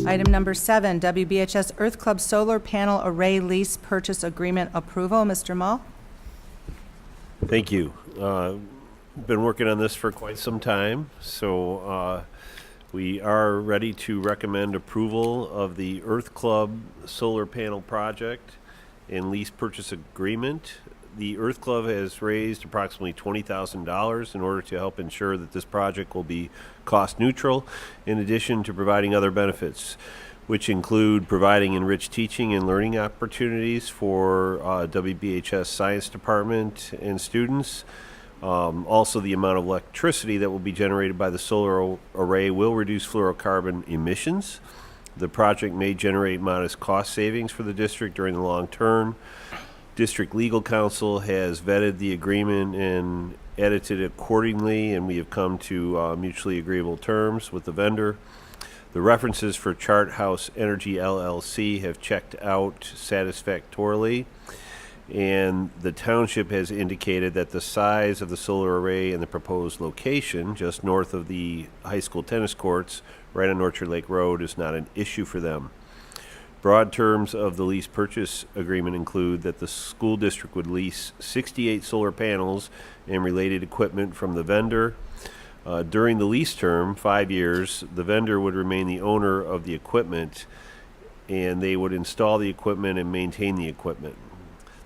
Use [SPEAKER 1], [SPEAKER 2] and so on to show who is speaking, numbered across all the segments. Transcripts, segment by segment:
[SPEAKER 1] Item number 7, WBHS Earth Club Solar Panel Array Lease Purchase Agreement Approval. Mr. Mull?
[SPEAKER 2] Thank you. Been working on this for quite some time, so we are ready to recommend approval of the Earth Club Solar Panel Project and Lease Purchase Agreement. The Earth Club has raised approximately $20,000 in order to help ensure that this project will be cost neutral, in addition to providing other benefits, which include providing enriched teaching and learning opportunities for WBHS Science Department and students. Also, the amount of electricity that will be generated by the solar array will reduce fluorocarbon emissions. The project may generate modest cost savings for the district during the long term. District Legal Counsel has vetted the agreement and edited it accordingly, and we have come to mutually agreeable terms with the vendor. The references for Chart House Energy LLC have checked out satisfactorily, and the township has indicated that the size of the solar array and the proposed location just north of the high school tennis courts right on Orchard Lake Road is not an issue for them. Broad terms of the lease purchase agreement include that the school district would lease 68 solar panels and related equipment from the vendor. During the lease term, 5 years, the vendor would remain the owner of the equipment, and they would install the equipment and maintain the equipment.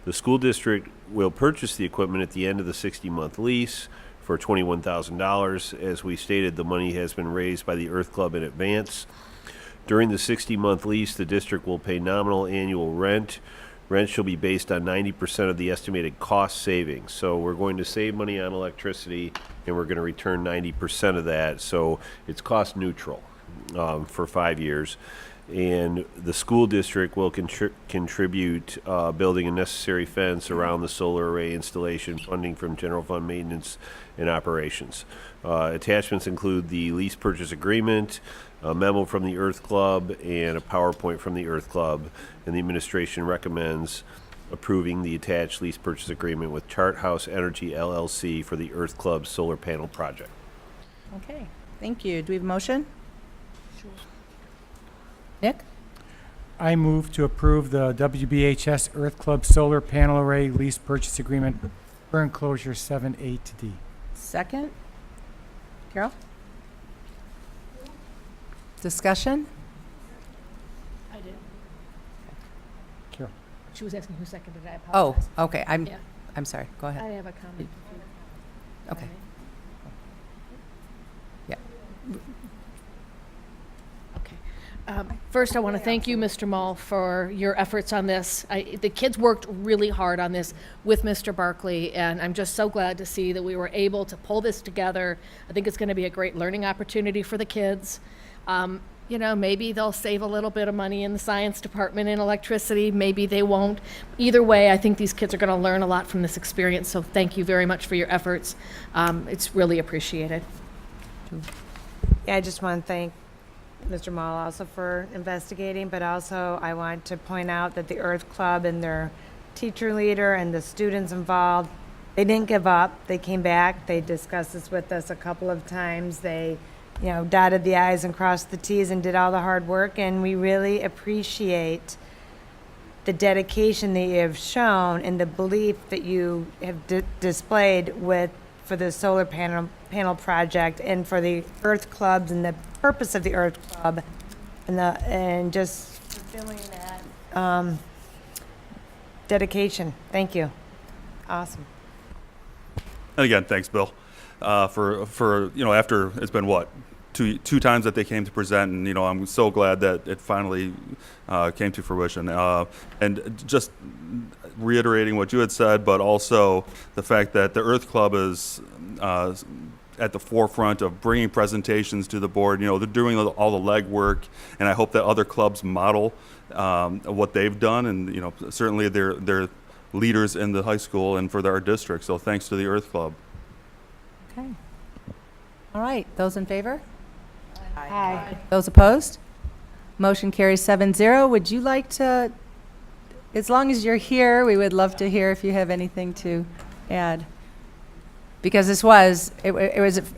[SPEAKER 2] The school district will purchase the equipment at the end of the 60-month lease for $21,000. As we stated, the money has been raised by the Earth Club in advance. During the 60-month lease, the district will pay nominal annual rent. Rent shall be based on 90% of the estimated cost savings. So we're going to save money on electricity, and we're going to return 90% of that. So it's cost neutral for 5 years. And the school district will contribute building a necessary fence around the solar array installation, funding from general fund maintenance and operations. Attachments include the lease purchase agreement, a memo from the Earth Club, and a PowerPoint from the Earth Club, and the administration recommends approving the attached lease purchase agreement with Chart House Energy LLC for the Earth Club solar panel project.
[SPEAKER 1] Okay, thank you. Do we have a motion? Sure. Nick?
[SPEAKER 3] I move to approve the WBHS Earth Club Solar Panel Array Lease Purchase Agreement for enclosure 7A to D.
[SPEAKER 1] Second? Carol? Discussion?
[SPEAKER 4] I did.
[SPEAKER 3] Carol.
[SPEAKER 4] She was asking who seconded it. I
[SPEAKER 1] Oh,
[SPEAKER 4] apologize.
[SPEAKER 1] okay.
[SPEAKER 4] Yeah.
[SPEAKER 1] I'm sorry. Go
[SPEAKER 4] I
[SPEAKER 1] ahead.
[SPEAKER 4] have a comment.
[SPEAKER 1] Okay. Yeah.
[SPEAKER 4] Okay. First, I want to thank you, Mr. Mull, for your efforts on this. The kids worked really hard on this with Mr. Barkley, and I'm just so glad to see that we were able to pull this together. I think it's going to be a great learning opportunity for the kids. You know, maybe they'll save a little bit of money in the science department in electricity. Maybe they won't. Either way, I think these kids are going to learn a lot from this experience, so thank you very much for your efforts. It's really appreciated.
[SPEAKER 5] Yeah, I just want to thank Mr. Mull also for investigating, but also I want to point out that the Earth Club and their teacher leader and the students involved, they didn't give up. They came back. They discussed this with us a couple of times. They, you know, dotted the I's and crossed the T's and did all the hard work, and we really appreciate the dedication that you have shown and the belief that you have displayed for the solar panel project and for the Earth Clubs and the purpose of the Earth Club and just fulfilling that dedication. Thank you. Awesome.
[SPEAKER 6] And again, thanks, Bill, for you know, after it's been what, two times that they came to present, and you know, I'm so glad that it finally came to fruition. And just reiterating what you had said, but also the fact that the Earth Club is at the forefront of bringing presentations to the board. You know, they're doing all the legwork, and I hope that other clubs model what they've done. And you know, certainly they're leaders in the high school and for our district. So thanks to the Earth Club.
[SPEAKER 1] Okay. All right. Those in favor?
[SPEAKER 5] Aye.
[SPEAKER 1] Those opposed? Motion carries 7-0. Would you like to as long as you're here, we would love to hear if you have anything to add. Because it was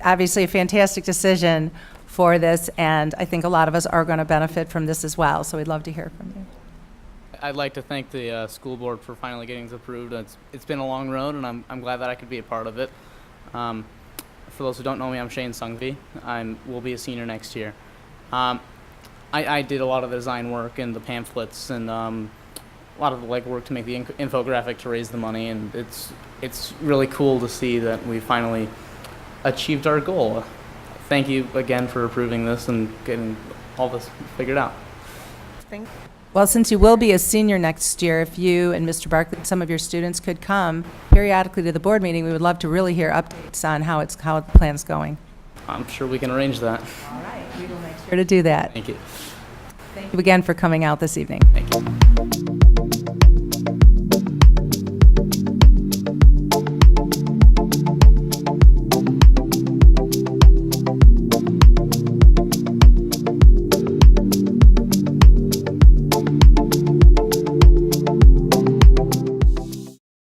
[SPEAKER 1] obviously a fantastic decision for this, and I think a lot of us are going to benefit from this as well, so we'd love to hear from you.
[SPEAKER 7] I'd like to thank the school board for finally getting this approved. It's been a long road, and I'm glad that I could be a part of it. For those who don't know me, I'm Shane Sungvi. Will be a senior next year. I did a lot of the design work and the pamphlets and a lot of the legwork to make the infographic to raise the money, and it's really cool to see that we finally achieved our goal. Thank you again for approving this and getting all this figured out.
[SPEAKER 5] Thank
[SPEAKER 1] Well, since you will be a senior next year, if you and Mr. Barkley and some of your students could come periodically to the board meeting, we would love to really hear updates on how the plan's going.
[SPEAKER 7] I'm sure we can arrange that.
[SPEAKER 1] All right, we will make sure to do that.
[SPEAKER 7] Thank you.
[SPEAKER 1] Thank you again for coming out this evening.
[SPEAKER 7] Thank you.